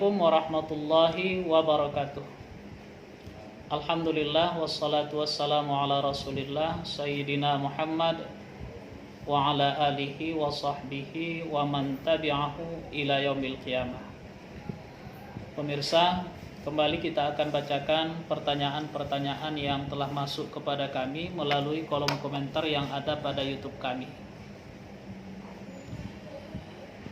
Assalamualaikum warahmatullahi wabarakatuh. Alhamdulillah wassalatu wassalamu ala Rasulillah Sayyidina Muhammad wa ala alihi wa sahbihi wa man tabi'ahu ila yaumil qiyamah. Pemirsa, kembali kita akan bacakan pertanyaan-pertanyaan yang telah masuk kepada kami melalui kolom komentar yang ada pada YouTube kami.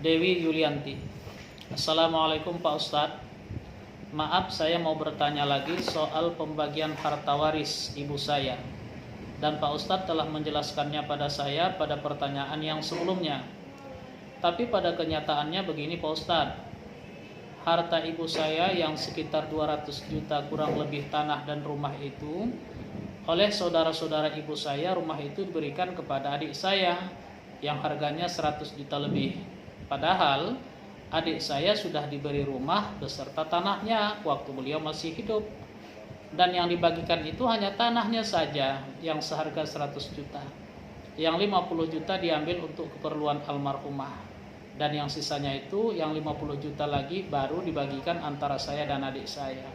Dewi Yulianti. Assalamualaikum Pak Ustadz. Maaf, saya mau bertanya lagi soal pembagian harta waris ibu saya. Dan Pak Ustadz telah menjelaskannya pada saya pada pertanyaan yang sebelumnya. Tapi pada kenyataannya begini Pak Ustadz. Harta ibu saya yang sekitar 200 juta kurang lebih tanah dan rumah itu, oleh saudara-saudara ibu saya, rumah itu diberikan kepada adik saya yang harganya 100 juta lebih. Padahal adik saya sudah diberi rumah beserta tanahnya waktu beliau masih hidup. Dan yang dibagikan itu hanya tanahnya saja yang seharga 100 juta. Yang 50 juta diambil untuk keperluan almarhumah. Dan yang sisanya itu, yang 50 juta lagi baru dibagikan antara saya dan adik saya.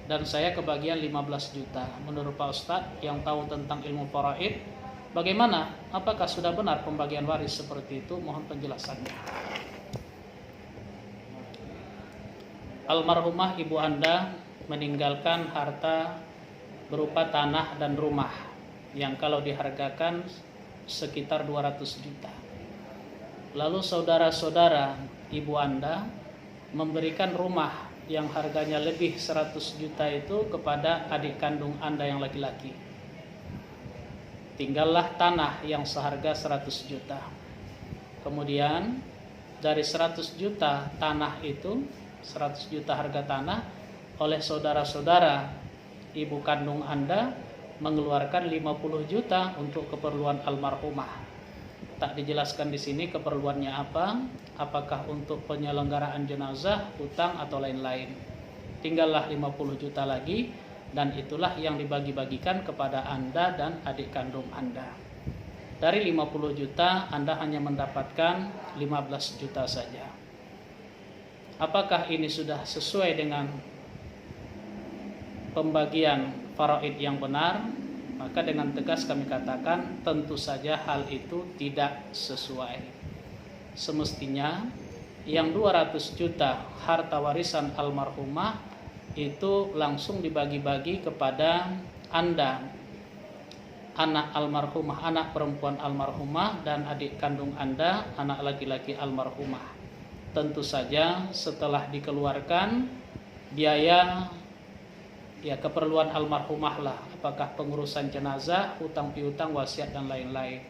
Dan saya kebagian 15 juta. Menurut Pak Ustadz yang tahu tentang ilmu faraid, bagaimana? Apakah sudah benar pembagian waris seperti itu? Mohon penjelasannya. Almarhumah ibu Anda meninggalkan harta berupa tanah dan rumah yang kalau dihargakan sekitar 200 juta. Lalu saudara-saudara ibu Anda memberikan rumah yang harganya lebih 100 juta itu kepada adik kandung Anda yang laki-laki. Tinggallah tanah yang seharga 100 juta. Kemudian dari 100 juta tanah itu, 100 juta harga tanah, oleh saudara-saudara ibu kandung Anda mengeluarkan 50 juta untuk keperluan almarhumah. Tak dijelaskan di sini keperluannya apa, apakah untuk penyelenggaraan jenazah, hutang atau lain-lain. Tinggallah 50 juta lagi, dan itulah yang dibagi-bagikan kepada Anda dan adik kandung Anda. Dari 50 juta Anda hanya mendapatkan 15 juta saja. Apakah ini sudah sesuai dengan pembagian faraid yang benar? Maka dengan tegas kami katakan tentu saja hal itu tidak sesuai. Semestinya yang 200 juta harta warisan almarhumah itu langsung dibagi-bagi kepada Anda, anak almarhumah, anak perempuan almarhumah, dan adik kandung Anda, anak laki-laki almarhumah. Tentu saja setelah dikeluarkan biaya ya keperluan almarhumah lah, apakah pengurusan jenazah, hutang piutang, wasiat dan lain-lain.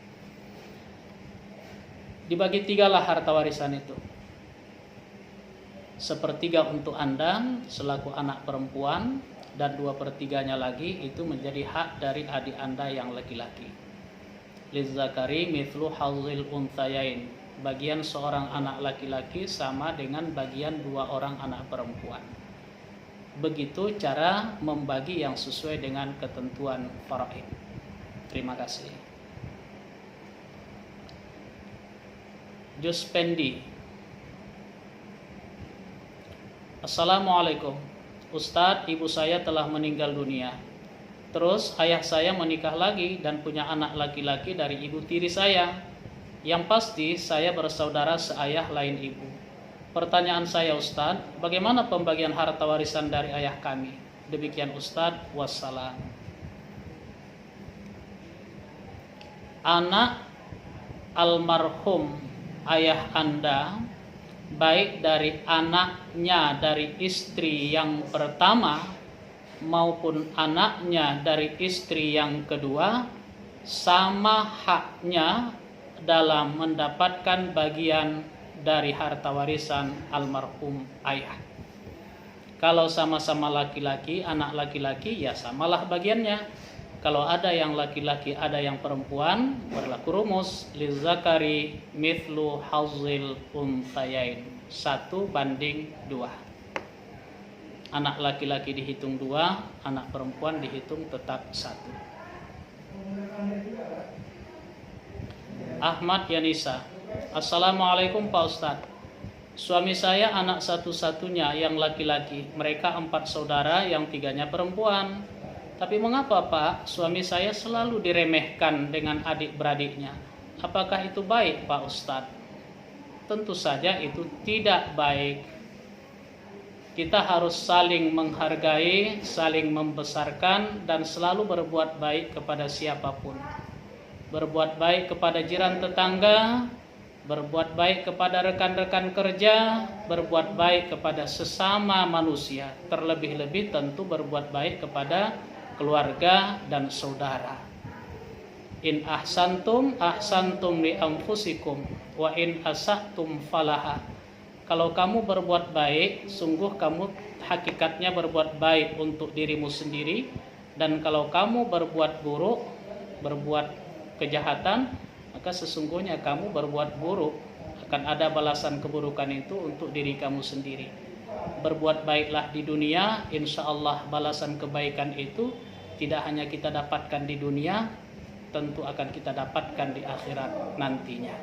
Dibagi tigalah harta warisan itu. Sepertiga untuk Anda selaku anak perempuan, dan 2/3 lagi itu menjadi hak dari adik Anda yang laki-laki. Lizzakari mithlu hadzil unthayain. Bagian seorang anak laki-laki sama dengan bagian 2 orang anak perempuan. Begitu cara membagi yang sesuai dengan ketentuan faraid. Terima kasih. Juspendi. Assalamualaikum. Ustadz, ibu saya telah meninggal dunia. Terus ayah saya menikah lagi dan punya anak laki-laki dari ibu tiri saya. Yang pasti saya bersaudara seayah lain ibu. Pertanyaan saya Ustadz, bagaimana pembagian harta warisan dari ayah kami? Demikian Ustadz, wassalam. Anak almarhum ayah Anda, baik dari anaknya dari istri yang pertama maupun anaknya dari istri yang kedua, sama haknya dalam mendapatkan bagian dari harta warisan almarhum ayah. Kalau sama-sama laki-laki, anak laki-laki, ya samalah bagiannya. Kalau ada yang laki-laki, ada yang perempuan, berlaku rumus lizzakari mithlu hadzil unthayain, 1:2. Anak laki-laki dihitung 2, anak perempuan dihitung tetap 1. Ahmad Yanisa. Assalamualaikum Pak Ustadz. Suami saya anak satu-satunya yang laki-laki. Mereka 4 saudara yang 3-nya perempuan. Tapi mengapa Pak, suami saya selalu diremehkan dengan adik-beradiknya? Apakah itu baik Pak Ustadz? Tentu saja itu tidak baik. Kita harus saling menghargai, saling membesarkan, dan selalu berbuat baik kepada siapapun. Berbuat baik kepada jiran tetangga, berbuat baik kepada rekan-rekan kerja, berbuat baik kepada sesama manusia. Terlebih-lebih tentu berbuat baik kepada keluarga dan saudara. In ahsantum ahsantum li anfusikum wa in asahtum falaha. Kalau kamu berbuat baik, sungguh kamu hakikatnya berbuat baik untuk dirimu sendiri. Dan kalau kamu berbuat buruk, berbuat kejahatan, maka sesungguhnya kamu berbuat buruk. Akan ada balasan keburukan itu untuk diri kamu sendiri. Berbuat baiklah di dunia, insya Allah balasan kebaikan itu tidak hanya kita dapatkan di dunia, tentu akan kita dapatkan di akhirat nantinya.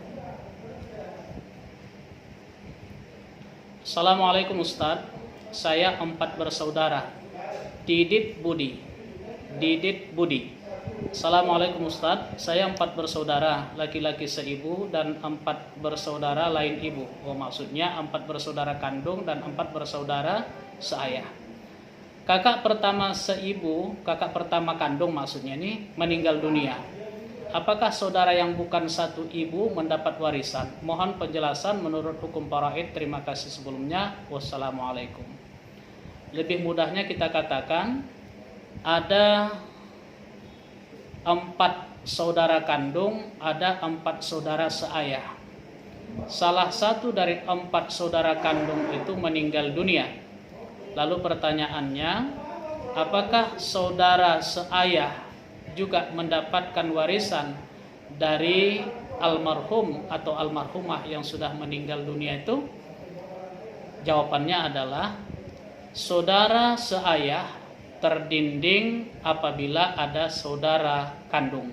Assalamualaikum Ustadz, saya 4 bersaudara. Didit Budi. Assalamualaikum Ustadz, saya 4 bersaudara, laki-laki seibu dan 4 bersaudara lain ibu. Maksudnya 4 bersaudara kandung dan 4 bersaudara seayah. Kakak pertama seibu, kakak pertama kandung maksudnya ini, meninggal dunia. Apakah saudara yang bukan satu ibu mendapat warisan? Mohon penjelasan menurut hukum faraid. Terima kasih sebelumnya. Wassalamualaikum. Lebih mudahnya kita katakan ada 4 saudara kandung, ada 4 saudara seayah. Salah satu dari 4 saudara kandung itu meninggal dunia. Lalu pertanyaannya, apakah saudara seayah juga mendapatkan warisan dari almarhum atau almarhumah yang sudah meninggal dunia itu? Jawabannya adalah saudara seayah terdinding apabila ada saudara kandung.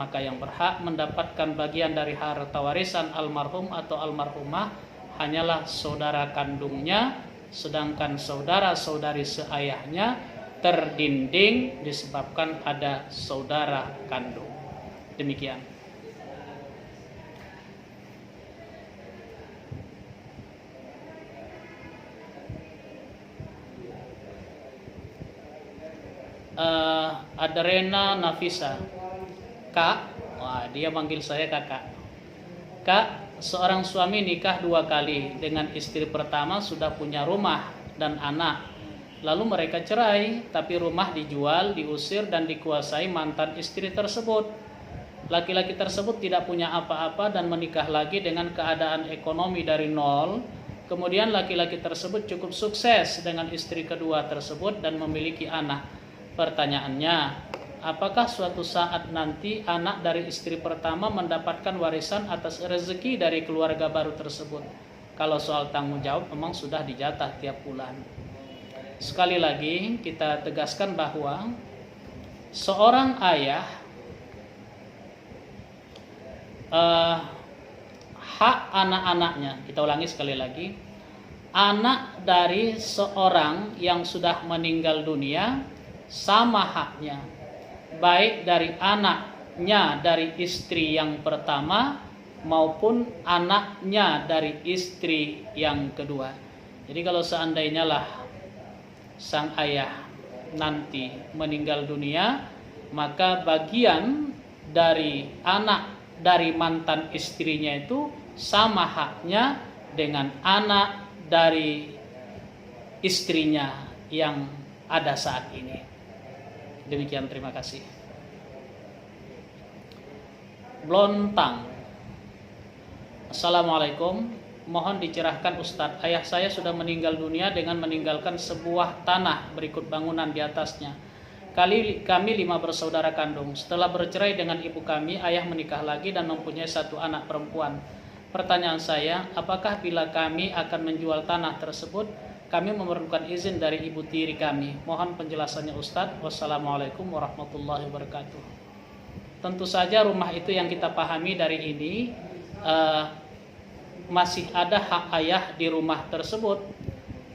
Maka yang berhak mendapatkan bagian dari harta warisan almarhum atau almarhumah hanyalah saudara kandungnya, sedangkan saudara-saudari seayahnya terdinding disebabkan ada saudara kandung. Demikian. Adrena Nafisa. Kak, wah dia manggil saya kakak. Kak, seorang suami nikah 2 kali. Dengan istri pertama sudah punya rumah dan anak. Lalu mereka cerai, tapi rumah dijual, diusir dan dikuasai mantan istri tersebut. Laki-laki tersebut tidak punya apa-apa dan menikah lagi dengan keadaan ekonomi dari nol. Kemudian laki-laki tersebut cukup sukses dengan istri kedua tersebut dan memiliki anak. Pertanyaannya, apakah suatu saat nanti anak dari istri pertama mendapatkan warisan atas rezeki dari keluarga baru tersebut? Kalau soal tanggung jawab memang sudah dijatah tiap bulan. Sekali lagi kita tegaskan bahwa seorang ayah hak anak-anaknya, kita ulangi sekali lagi, anak dari seorang yang sudah meninggal dunia sama haknya, baik dari anaknya dari istri yang pertama maupun anaknya dari istri yang kedua. Jadi kalau seandainya lah sang ayah nanti meninggal dunia, maka bagian dari anak dari mantan istrinya itu sama haknya dengan anak dari istrinya yang ada saat ini. Demikian, terima kasih. Blontang. Assalamualaikum. Mohon dicerahkan Ustadz, ayah saya sudah meninggal dunia dengan meninggalkan sebuah tanah berikut bangunan di atasnya. Kami 5 bersaudara kandung. Setelah bercerai dengan ibu kami, ayah menikah lagi dan mempunyai 1 anak perempuan. Pertanyaan saya, apakah bila kami akan menjual tanah tersebut, kami memerlukan izin dari ibu tiri kami? Mohon penjelasannya Ustadz. Wassalamualaikum warahmatullahi wabarakatuh. Tentu saja rumah itu yang kita pahami dari ini, masih ada hak ayah di rumah tersebut.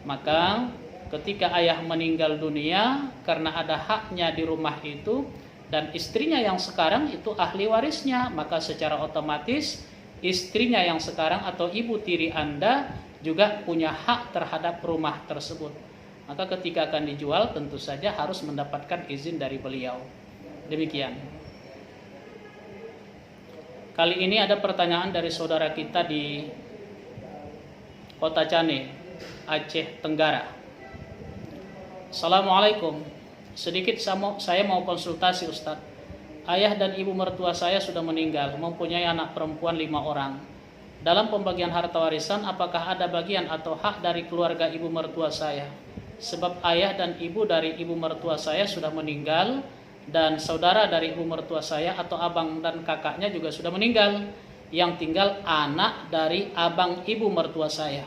Maka ketika ayah meninggal dunia, karena ada haknya di rumah itu dan istrinya yang sekarang itu ahli warisnya, maka secara otomatis istrinya yang sekarang atau ibu tiri Anda juga punya hak terhadap rumah tersebut. Maka ketika akan dijual tentu saja harus mendapatkan izin dari beliau. Demikian. Kali ini ada pertanyaan dari saudara kita di Kota Cane, Aceh Tenggara. Assalamualaikum. Sedikit saya mau konsultasi Ustadz. Ayah dan ibu mertua saya sudah meninggal, mempunyai anak perempuan 5 orang. Dalam pembagian harta warisan, apakah ada bagian atau hak dari keluarga ibu mertua saya? Sebab ayah dan ibu dari ibu mertua saya sudah meninggal, dan saudara dari ibu mertua saya atau abang dan kakaknya juga sudah meninggal. Yang tinggal anak dari abang ibu mertua saya.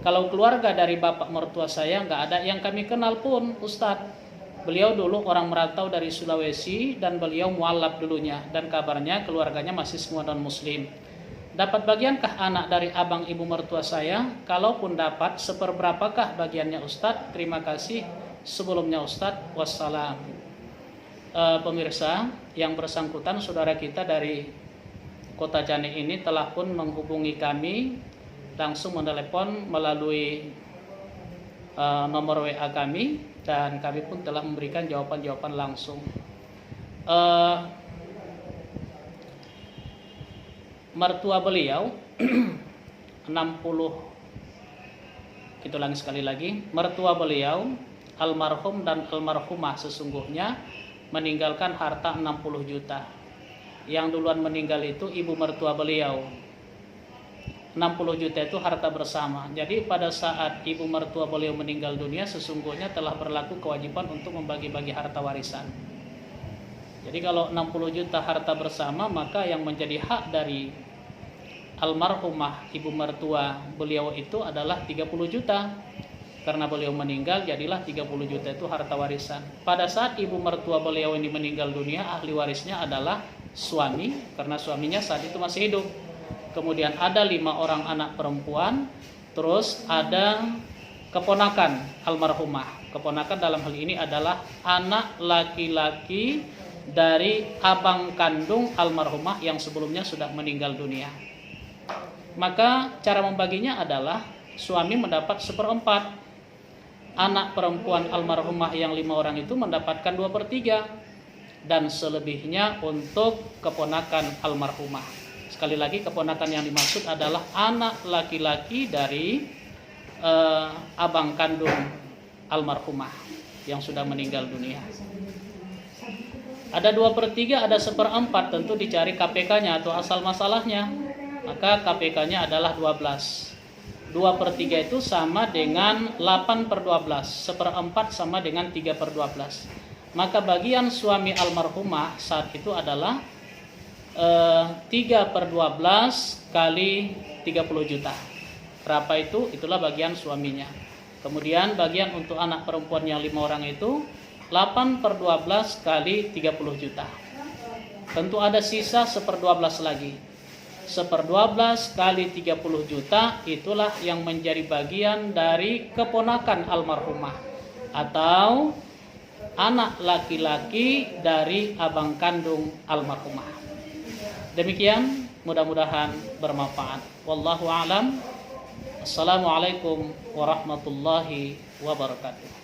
Kalau keluarga dari bapak mertua saya nggak ada yang kami kenal pun, Ustadz. Beliau dulu orang merantau dari Sulawesi dan beliau mualaf dulunya, dan kabarnya keluarganya masih semua non-muslim. Dapat bagiankah anak dari abang ibu mertua saya? Kalaupun dapat, seperberapakah bagiannya Ustadz? Terima kasih sebelumnya Ustadz. Wassalam. Pemirsa, yang bersangkutan saudara kita dari Kota Cane ini telah pun menghubungi kami, langsung menelepon melalui nomor WA kami, dan kami pun telah memberikan jawaban-jawaban langsung. Mertua beliau 60, itu lagi sekali lagi, mertua beliau almarhum dan almarhumah sesungguhnya meninggalkan harta 60 juta. Yang duluan meninggal itu ibu mertua beliau. 60 juta itu harta bersama. Jadi pada saat ibu mertua beliau meninggal dunia, sesungguhnya telah berlaku kewajiban untuk membagi-bagi harta warisan. Jadi kalau 60 juta harta bersama, maka yang menjadi hak dari almarhumah ibu mertua beliau itu adalah 30 juta. Karena beliau meninggal, jadilah 30 juta itu harta warisan. Pada saat ibu mertua beliau ini meninggal dunia, ahli warisnya adalah suami, karena suaminya saat itu masih hidup. Kemudian ada 5 orang anak perempuan, terus ada keponakan almarhumah. Keponakan dalam hal ini adalah anak laki-laki dari abang kandung almarhumah yang sebelumnya sudah meninggal dunia. Maka cara membaginya adalah suami mendapat 1/4, anak perempuan almarhumah yang 5 orang itu mendapatkan 2/3, dan selebihnya untuk keponakan almarhumah. Sekali lagi, keponakan yang dimaksud adalah anak laki-laki dari abang kandung almarhumah yang sudah meninggal dunia. Ada 2/3, ada 1/4, tentu dicari KPK-nya atau asal masalahnya. Maka KPK-nya adalah 12. 2/3 itu sama dengan 8/12. 1/4 sama dengan 3/12. Maka bagian suami almarhumah saat itu adalah 3/12 kali 30 juta. Berapa itu? Itulah bagian suaminya. Kemudian bagian untuk anak perempuan yang 5 orang itu 8/12 kali 30 juta. Tentu ada sisa 1/12 lagi. 1/12 kali 30 juta itulah yang menjadi bagian dari keponakan almarhumah atau anak laki-laki dari abang kandung almarhumah. Demikian, mudah-mudahan bermanfaat. Wallahu a'lam. Assalamualaikum warahmatullahi wabarakatuh.